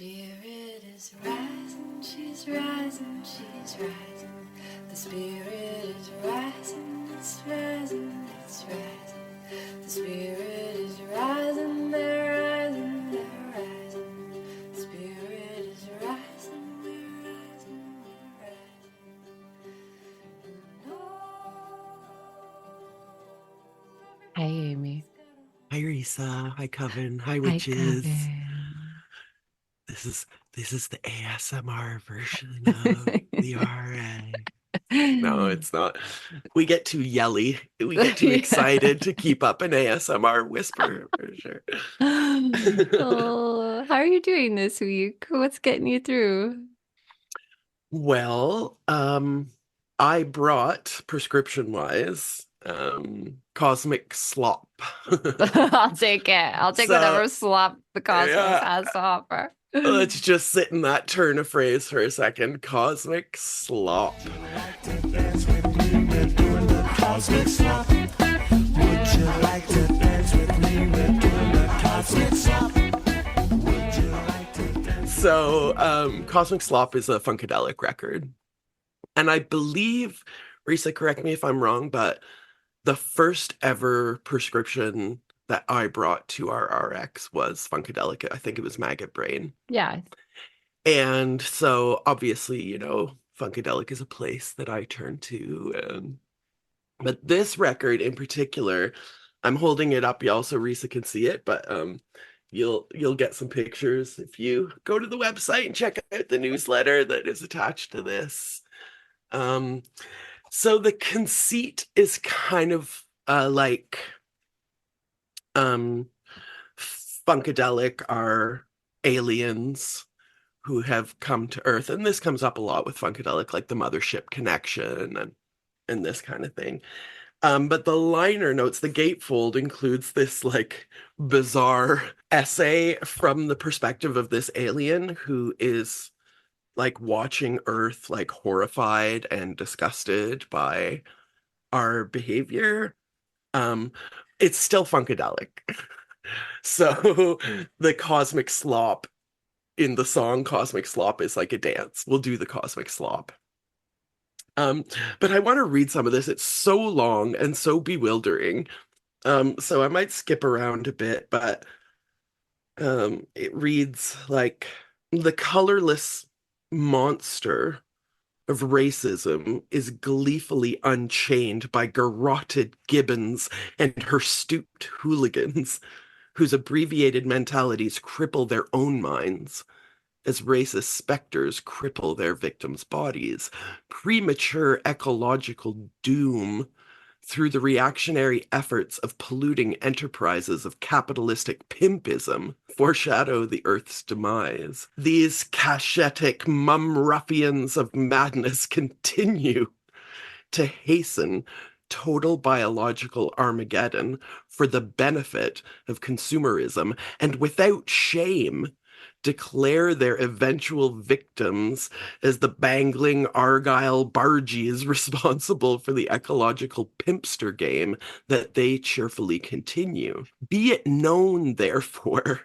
spirit is rising, she's rising, she's rising. The spirit is rising, it's rising, it's rising. The spirit is rising, they're rising, they're rising. The spirit is rising, we're rising, we're rising. Hi, Amy. Hi, Risa. Hi, Coven. Hi, Hi, witches. Kevin. This is the ASMR version of the RA. No, it's not. We get too yelly. We get too excited to keep up an ASMR whisper for sure. Oh, how are you doing this week? What's getting you through? Well, I brought prescription-wise, Cosmic Slop. I'll take it. I'll take So, whatever slop the cosmos yeah, has to offer. let's just sit in that turn of phrase for a second. Cosmic Slop. Dance with me, we're doing the cosmic slop. Would you like to dance with me? We're doing the cosmic slop. Would you like to dance? So, Cosmic Slop is a Funkadelic record. And I believe, Risa, correct me if I'm wrong, but the first ever prescription that I brought to our RX was Funkadelic. I think it was Maggot Brain. Yeah. And so obviously, Funkadelic is a place that I turn to. But this record in particular, I'm holding it up, y'all, so Risa can see it, but you'll get some pictures if you go to the website and check out the newsletter that is attached to this. So the conceit is kind of like Funkadelic are aliens who have come to Earth, and this comes up a lot with Funkadelic, like the mothership connection and this kind of thing. But the liner notes, the gatefold includes this like bizarre essay from the perspective of this alien who is like watching Earth like horrified and disgusted by our behavior. It's still Funkadelic. So the Cosmic Slop in the song Cosmic Slop is like a dance. We'll do the Cosmic Slop. But I want to read some of this. It's so long and so bewildering. So I might skip around a bit, but it reads like the colorless monster of racism is gleefully unchained by garroted gibbons and hirsute hooligans whose abbreviated mentalities cripple their own minds as racist specters cripple their victims' bodies. Premature ecological doom through the reactionary efforts of polluting enterprises of capitalistic pimpism foreshadow the Earth's demise. These cachetic mum ruffians of madness continue to hasten total biological Armageddon for the benefit of consumerism, and without shame declare their eventual victims as the bangling Argyle bargees responsible for the ecological pimpster game that they cheerfully continue. Be it known, therefore,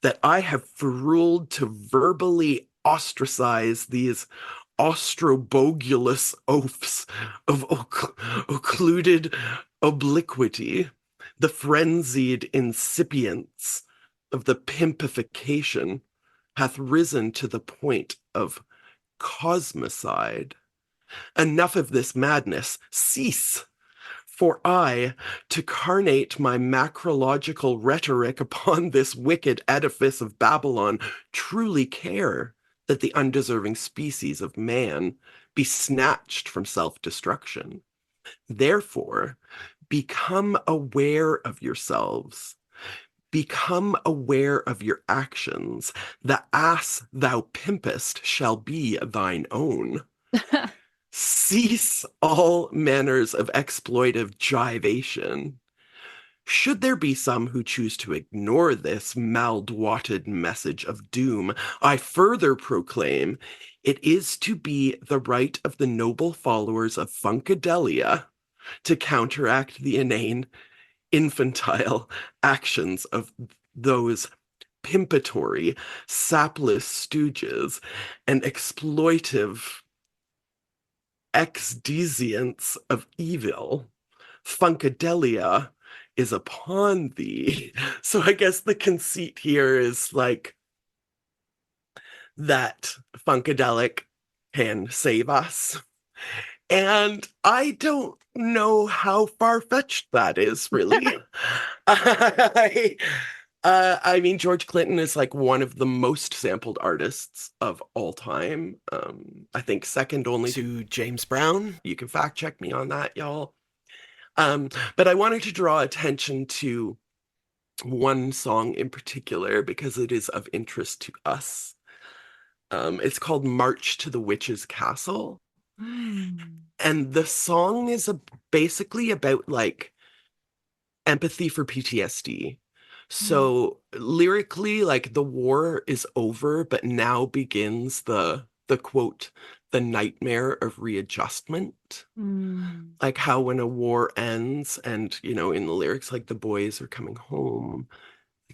that I have ruled to verbally ostracize these ostrobogulous oafs of occluded obliquity, the frenzied incipience of the pimpification hath risen to the point of cosmicide. Enough of this madness, cease, for I, to carnate my macrological rhetoric upon this wicked edifice of Babylon, truly care that the undeserving species of man be snatched from self-destruction. Therefore, become aware of yourselves. Become aware of your actions. The ass thou pimpest shall be thine own. Cease all manners of exploitive jivation. Should there be some who choose to ignore this mal-dwatted message of doom, I further proclaim it is to be the right of the noble followers of Funkadelia to counteract the inane, infantile actions of those pimpatory, sapless stooges, and exploitive exdesients of evil. Funkadelia is upon thee. So I guess the conceit here is like that Funkadelic can save us. And I don't know how far-fetched that is, really. I mean, George Clinton is like one of the most sampled artists of all time. I think second only to James Brown. You can fact check me on that, y'all. But I wanted to draw attention to one song in particular because it is of interest to us. It's called March to the Witch's Castle. And the song is basically about like empathy for PTSD. So lyrically, like the war is over, but now begins the quote, the nightmare of readjustment. Like how when a war ends and, you know, in the lyrics, like the boys are coming home,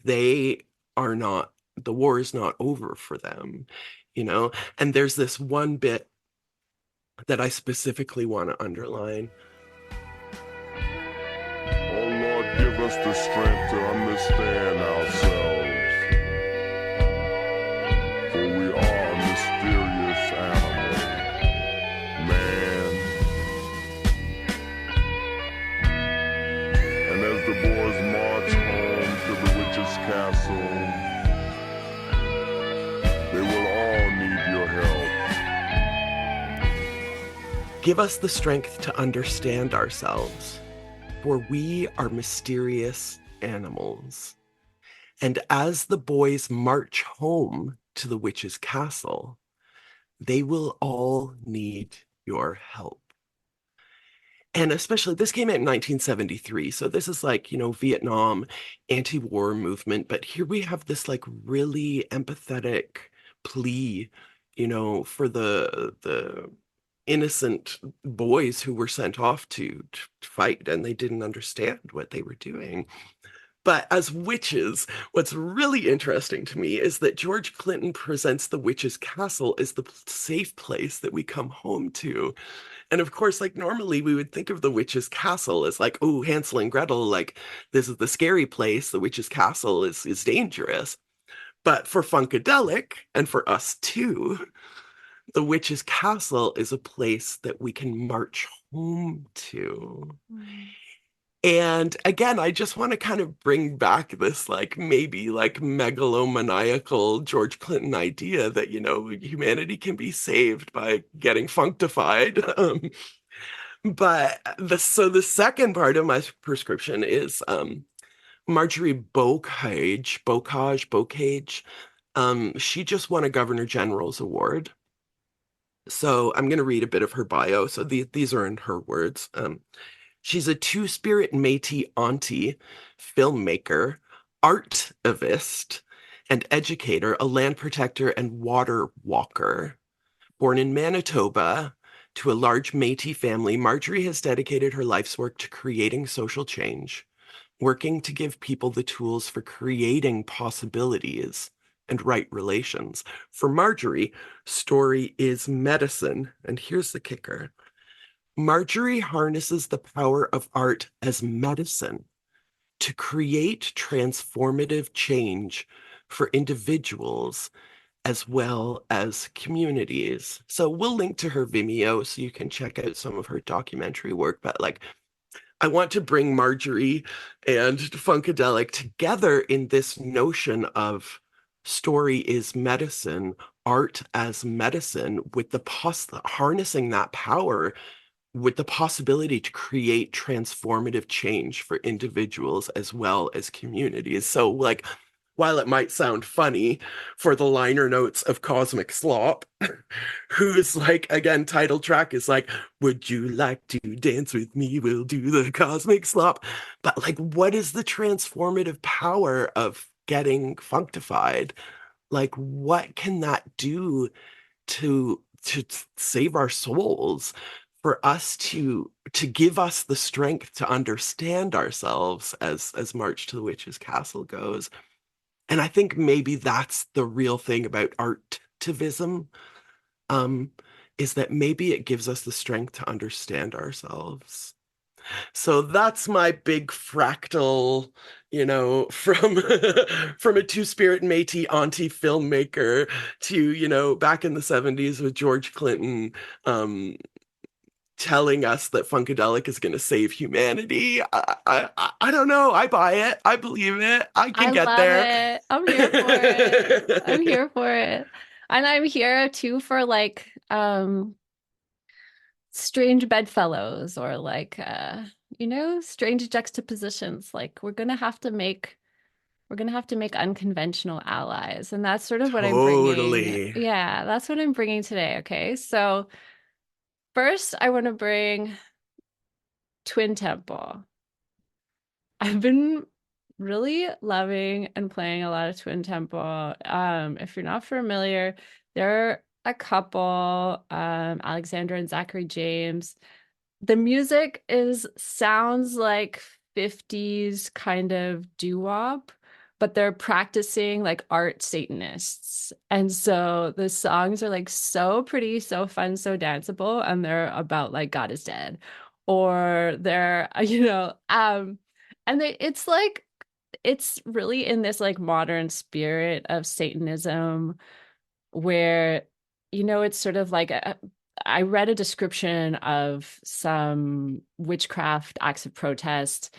they are not, the war is not over for them, you know? And there's this one bit that I specifically want to underline. Oh Lord, give us the strength to understand ourselves. For we are a mysterious animal, man. And as the boys march home to the witch's castle, they will all need your help. Give us the strength to understand ourselves, for we are mysterious animals. And as the boys march home to the witch's castle, they will all need your help. And especially, this came out in 1973, so this is like, you know, Vietnam anti-war movement, but here we have this like really empathetic plea, you know, for the innocent boys who were sent off to fight and they didn't understand what they were doing. But as witches, what's really interesting to me is that George Clinton presents the witch's castle as the safe place that we come home to. And of course, like normally we would think of the witch's castle as like, oh, Hansel and Gretel, like this is the scary place. The witch's castle is dangerous. But for Funkadelic and for us too, the witch's castle is a place that we can march home to. And again, I just want to kind of bring back this like maybe like megalomaniacal George Clinton idea that, you know, humanity can be saved by getting functified. But the second part of my prescription is Marjorie Bocage. She just won a Governor General's Award. So I'm going to read a bit of her bio. So these are in her words. She's a two-spirit Métis auntie, filmmaker, artivist, and educator, a land protector and water walker. Born in Manitoba to a large Métis family, Marjorie has dedicated her life's work to creating social change, working to give people the tools for creating possibilities and right relations. For Marjorie, story is medicine. And here's the kicker. Marjorie harnesses the power of art as medicine to create transformative change for individuals as well as communities. So we'll link to her Vimeo so you can check out some of her documentary work. But like, I want to bring Marjorie and Funkadelic together in this notion of story is medicine, art as medicine, with the harnessing that power with the possibility to create transformative change for individuals as well as communities. So like, while it might sound funny for the liner notes of Cosmic Slop, whose like, again, title track is like, would you like to dance with me? We'll do the Cosmic Slop. But like, what is the transformative power of getting functified? Like, what can that do to save our souls? For us to give us the strength to understand ourselves as March to the Witch's Castle goes. And I think maybe that's the real thing about artivism, um, is that maybe it gives us the strength to understand ourselves. So that's my big fractal, from from a two-spirit Métis auntie filmmaker to, back in the 70s with George Clinton, um, telling us that Funkadelic is going to save humanity. I don't know. I buy it. I believe it. I I can get love there. it. I'm here for it. I'm here for it. And I'm here too for like strange bedfellows or like strange juxtapositions. Like we're gonna have to make unconventional allies. And that's sort of what I'm bringing. Totally. Yeah, that's what I'm bringing today. Okay. So first I want to bring Twin Temple. I've been really loving and playing a lot of Twin Temple. If you're not familiar, they're a couple, Alexandra and Zachary James. The music sounds like 50s kind of doo-wop, but they're practicing like art Satanists. And so the songs are like so pretty, so fun, so danceable, and they're about like God is dead. Or they're, and it's like it's really in this like modern spirit of Satanism where it's sort of like I read a description of some witchcraft acts of protest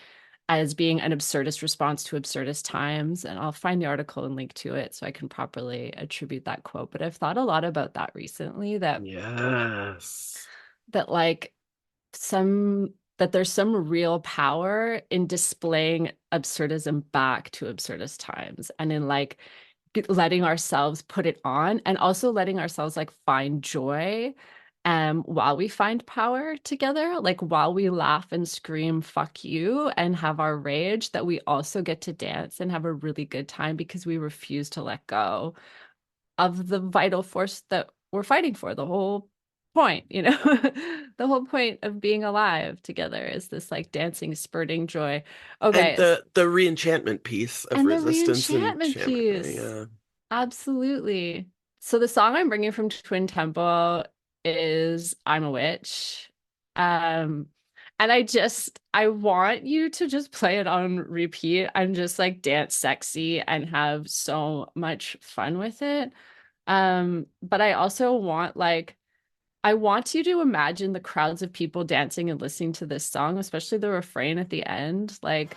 as being an absurdist response to absurdist times, and I'll find the article and link to it so I can properly attribute that quote. But I've thought a lot about that recently, Yes. that like there's some real power in displaying absurdism back to absurdist times, and in like letting ourselves put it on, and also letting ourselves like find joy while we find power together, like while we laugh and scream fuck you and have our rage, that we also get to dance and have a really good time because we refuse to let go of the vital force that we're fighting for. The whole point, the whole point of being alive together is this like dancing, spurting joy. And Okay. the re-enchantment piece of And the resistance and re-enchantment piece. yeah. Absolutely. So the song I'm bringing from Twin Temple is I'm a Witch. Um, and I want you to just play it on repeat and just like dance sexy and have so much fun with it. But I also I want you to imagine the crowds of people dancing and listening to this song, especially the refrain at the end. Like,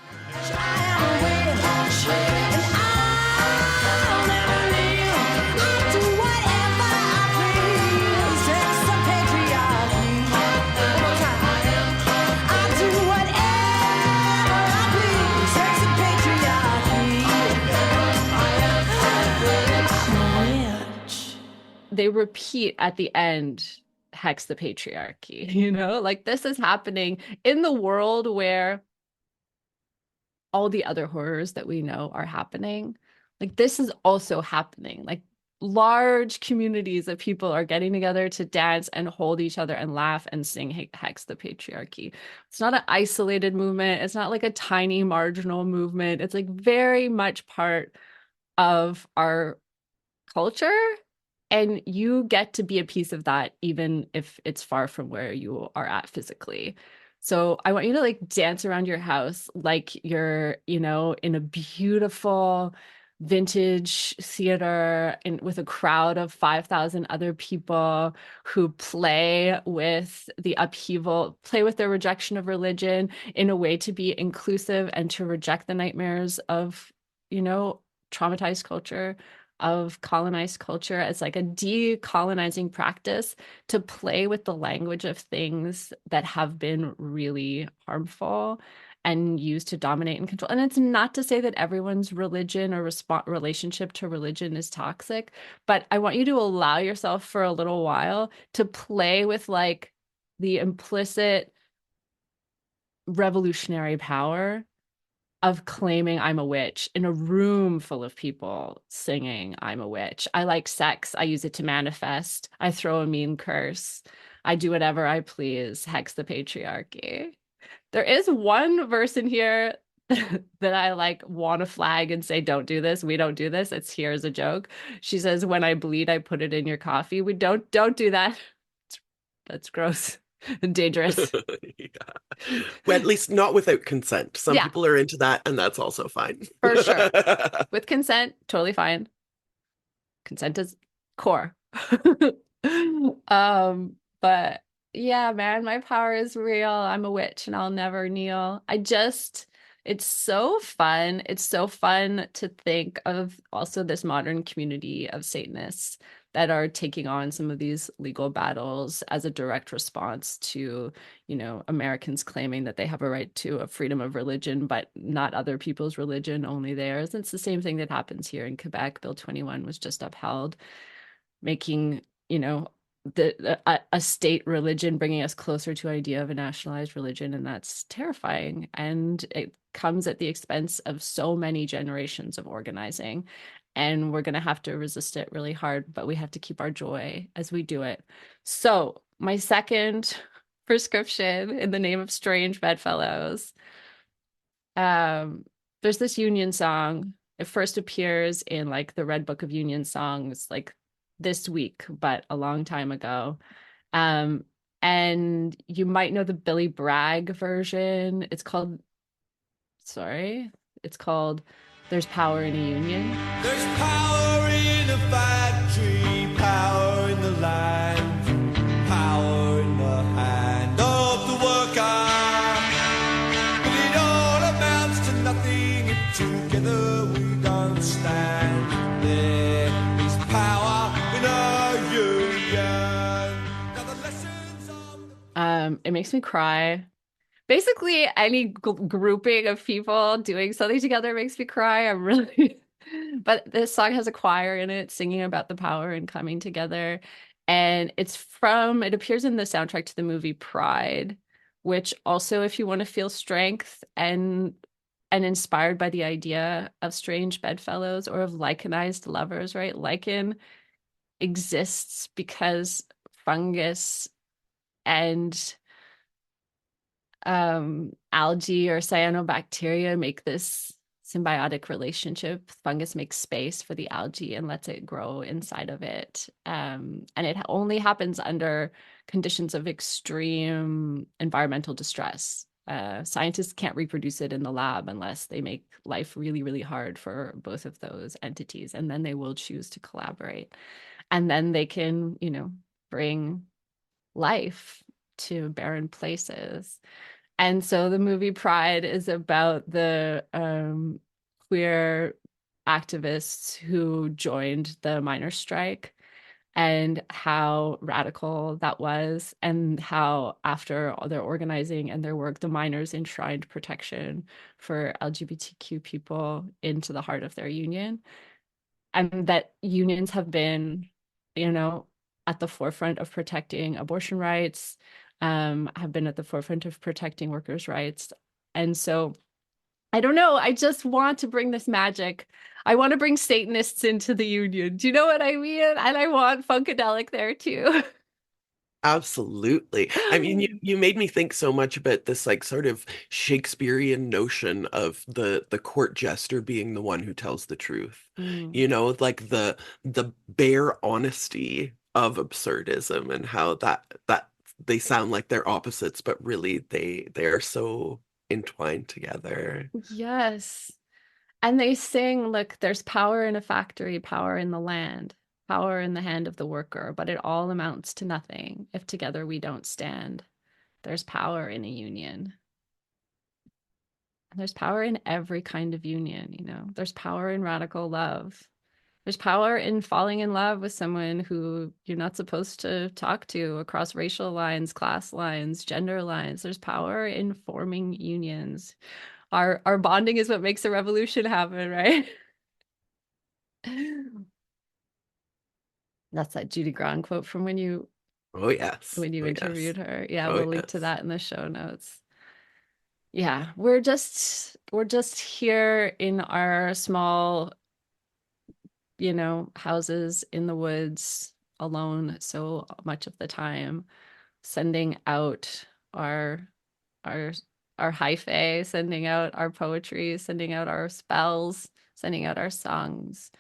they repeat at the end, hex the patriarchy, like this is happening in the world where all the other horrors that we know are happening. Like this is also happening. Like large communities of people are getting together to dance and hold each other and laugh and sing hex the patriarchy. It's not an isolated movement. It's not like a tiny marginal movement. It's like very much part of our culture. And you get to be a piece of that, even if it's far from where you are at physically. So I want you to like dance around your house like you're, in a beautiful vintage theater with a crowd of 5,000 other people who play with the upheaval, play with their rejection of religion in a way to be inclusive and to reject the nightmares of, traumatized culture, of colonized culture, as like a decolonizing practice to play with the language of things that have been really harmful and used to dominate and control. And it's not to say that everyone's religion or relationship to religion is toxic, but I want you to allow yourself for a little while to play with like the implicit revolutionary power of claiming I'm a witch in a room full of people singing I'm a witch. I like sex. I use it to manifest. I throw a mean curse. I do whatever I please. Hex the patriarchy. There is one verse in here that I like want to flag and say, don't do this. We don't do this. It's here as a joke. She says, when I bleed, I put it in your coffee. We don't do that. That's gross and dangerous. Yeah. Well, at least not without consent. Some Yeah. people are into that, and that's also fine. For sure. With consent, totally fine. Consent is core. But yeah, man, my power is real. I'm a witch and I'll never kneel. It's so fun. It's so fun to think of also this modern community of Satanists that are taking on some of these legal battles as a direct response to, Americans claiming that they have a right to a freedom of religion, but not other people's religion, only theirs. It's the same thing that happens here in Quebec. Bill 21 was just upheld, making, a state religion, bringing us closer to idea of a nationalized religion, and that's terrifying. And it comes at the expense of so many generations of organizing, and we're going to have to resist it really hard, but we have to keep our joy as we do it. So my second prescription in the name of strange bedfellows, there's this Union song. It first appears in like the Red Book of Union Songs, like this week, but a long time ago. And you might know the Billy Bragg version. It's called There's Power in a Union. There's power in the factory, power in the land, power in the hand of the worker. But it all amounts to nothing if together we don't stand. There is power in a union. Now the lessons of It makes me cry. Basically, any grouping of people doing something together makes me cry. I'm really, but this song has a choir in it singing about the power and coming together. And it appears in the soundtrack to the movie Pride, which also, if you want to feel strength and inspired by the idea of strange bedfellows or of lichenized lovers, right? Lichen exists because fungus and algae or cyanobacteria make this symbiotic relationship. Fungus makes space for the algae and lets it grow inside of it. And it only happens under conditions of extreme environmental distress. Scientists can't reproduce it in the lab unless they make life really, really hard for both of those entities. And then they will choose to collaborate. And then they can, bring life to barren places. And so the movie Pride is about the queer activists who joined the miners' strike and how radical that was, and how after all their organizing and their work, the miners enshrined protection for LGBTQ people into the heart of their union. And that unions have been, at the forefront of protecting abortion rights, have been at the forefront of protecting workers' rights. And so I don't know, I just want to bring this magic. I want to bring Satanists into the union. Do you know what I mean? And I want Funkadelic there too. Absolutely. I mean, you made me think so much about this like sort of Shakespearean notion of the court jester being the one who tells the truth. Like the bare honesty of absurdism, and how that they sound like they're opposites, but really they are so entwined together. Yes. And they sing, look, there's power in a factory, power in the land, power in the hand of the worker, but it all amounts to nothing if together we don't stand. There's power in a union. And there's power in every kind of union, There's power in radical love. There's power in falling in love with someone who you're not supposed to talk to across racial lines, class lines, gender lines. There's power in forming unions. Our bonding is what makes a revolution happen, right? That's that Judy Grahn quote from when you Oh yes. interviewed her. Yeah, Oh, we'll link to that in the show notes. Yeah, we're just here in our small, houses in the woods alone so much of the time, sending out our our hyphae, sending out our poetry, sending out our spells, sending out our songs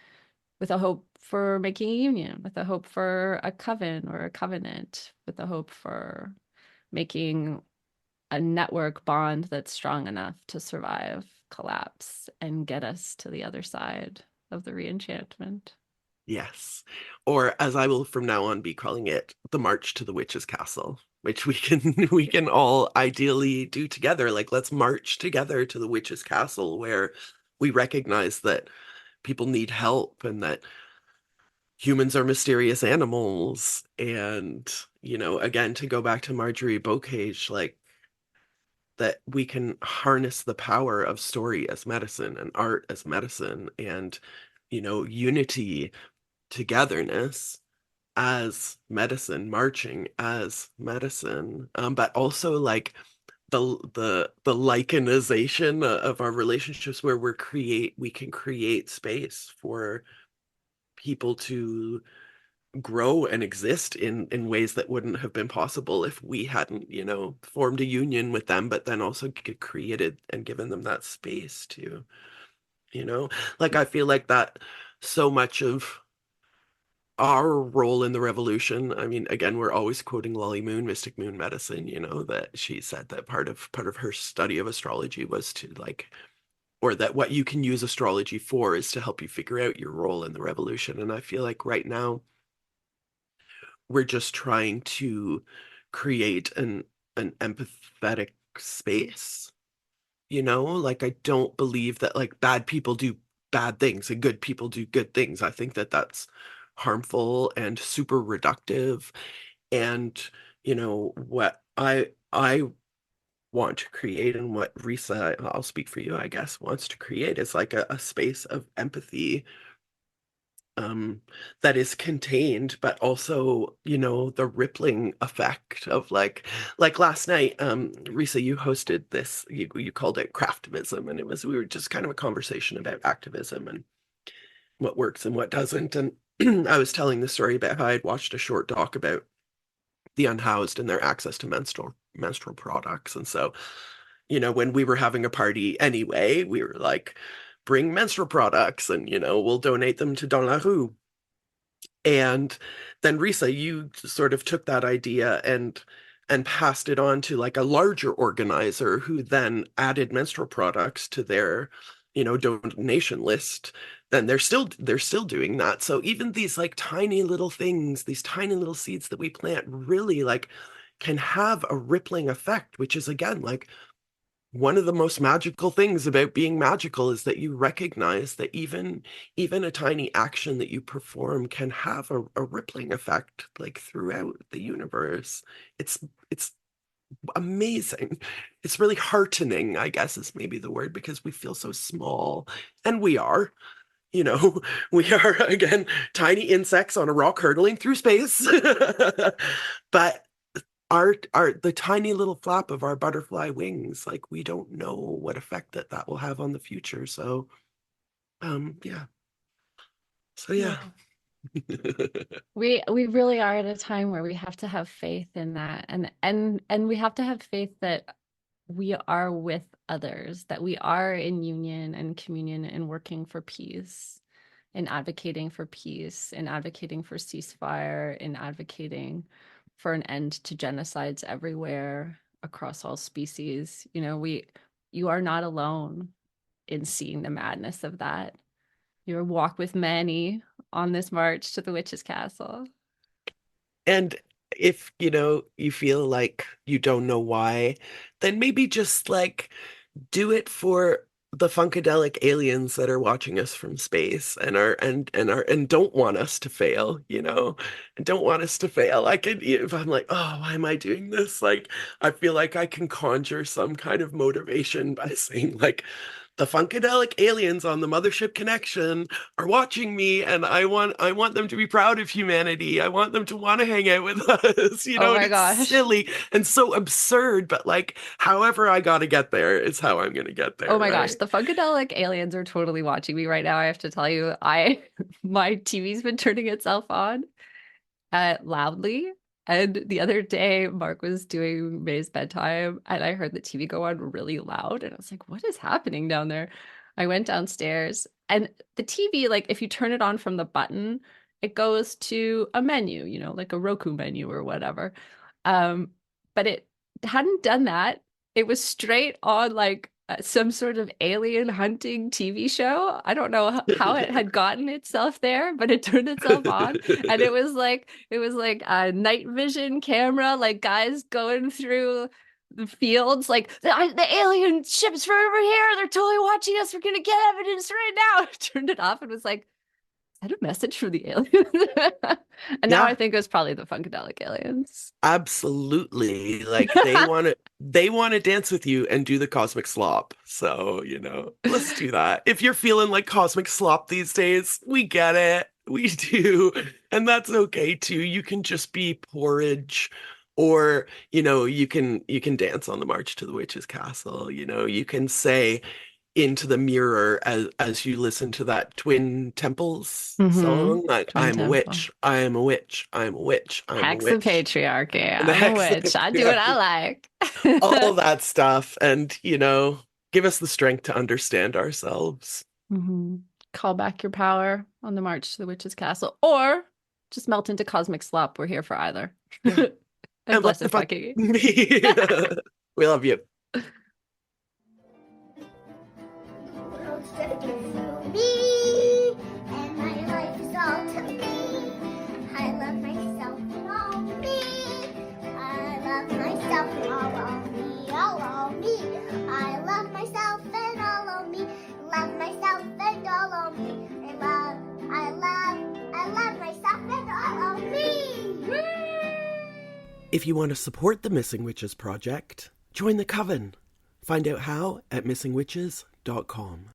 with a hope for making a union, with a hope for a coven or a covenant, with a hope for making a network bond that's strong enough to survive collapse and get us to the other side of the reenchantment. Yes. Or as I will from now on be calling it, the March to the Witch's Castle, which we can we can all ideally do together. Like let's march together to the Witch's Castle where we recognize that people need help and that humans are mysterious animals. And, again, to go back to Marjorie Bocage, like that we can harness the power of story as medicine and art as medicine and, unity, togetherness as medicine, marching as medicine, but also like the lycanization of our relationships where we can create space for people to grow and exist in ways that wouldn't have been possible if we hadn't, formed a union with them, but then also created and given them that space to, like I feel like that so much of our role in the revolution. I mean, again, we're always quoting Lolly Moon, Mystic Moon Medicine, that she said that part of her study of astrology was to like, or that what you can use astrology for is to help you figure out your role in the revolution. And I feel like right now we're just trying to create an empathetic space, like I don't believe that like bad people do bad things and good people do good things. I think that that's harmful and super reductive. And what I want to create and what Risa, I'll speak for you, I guess, wants to create is like a space of empathy that is contained, but also, the rippling effect of like last night, Risa, you hosted this, you called it craftivism, and we were just kind of a conversation about activism and what works and what doesn't. And I was telling the story about how I'd watched a short doc about the unhoused and their access to menstrual products. And so, when we were having a party anyway, we were like, bring menstrual products and, we'll donate them to Dans la Rue. And then Risa, you sort of took that idea and passed it on to like a larger organizer who then added menstrual products to their, donation list. Then they're still doing that. So even these like tiny little things, these tiny little seeds that we plant really like can have a rippling effect, which is again like one of the most magical things about being magical is that you recognize that even a tiny action that you perform can have a rippling effect like throughout the universe. It's amazing. It's really heartening, I guess is maybe the word, because we feel so small, and we are. We are again tiny insects on a rock hurtling through space. But the tiny little flap of our butterfly wings, like we don't know what effect that will have on the future. So yeah. So yeah. We really are at a time where we have to have faith in that, and we have to have faith that we are with others, that we are in union and communion and working for peace, and advocating for peace, and advocating for ceasefire, and advocating for an end to genocides everywhere across all species. You are not alone in seeing the madness of that. You walk with many on this march to the Witch's Castle. And if, you feel like you don't know why, then maybe just like do it for the funkadelic aliens that are watching us from space and don't want us to fail, and don't want us to fail. If I'm like, oh, why am I doing this? Like, I feel like I can conjure some kind of motivation by saying like, the funkadelic aliens on the Mothership Connection are watching me, and I want them to be proud of humanity. I want them to want to hang out with us. Oh my it's gosh. silly and so absurd, but like, however I got to get there is how I'm going to get there. Oh my right? gosh, the funkadelic aliens are totally watching me right now. I have to tell you, my TV's been turning itself on loudly And the other day, Mark was doing May's bedtime, and I heard the TV go on really loud. And I was like, what is happening down there? I went downstairs, and the TV, like, if you turn it on from the button, it goes to a menu, you know, like a Roku menu or whatever. But it hadn't done that. It was straight on, like, some sort of alien hunting TV show. I don't know how it had gotten itself there, but it turned itself on, and it was like a night vision camera, like guys going through the fields, like the alien ships are over here. They're totally watching us. We're gonna get evidence right now. I turned it off and was like, "Is that a message from the aliens?" And now Yeah. I think it was probably the Funkadelic aliens. Absolutely. Like they want to dance with you and do the cosmic slop. So, you know, let's do that. If you're feeling like cosmic slop these days, we get it. We do. And that's okay too. You can just be porridge, or, you know, you can dance on the March to the Witch's Castle. You know, you can say into the mirror as you listen to that Twin Temples song, like, Twin I'm a Temple. witch, I am a witch, I'm a witch, I'm Hex a the witch. patriarchy. The I'm a hex the witch. I do what I like. All that stuff, and, you know, give us the strength to understand ourselves. Call back your power on the March to the Witch's Castle, or just melt into cosmic slop. We're here for either. Yeah. And let blessed fucking. We love you. World's drifting through me, and my life is all to me. I love myself and all me. I love myself and all of me, all of me. I love myself and all of me. Love myself and all of me. I love myself and all of me. If you want to support the Missing Witches Project, join the Coven. Find out how at missingwitches.com.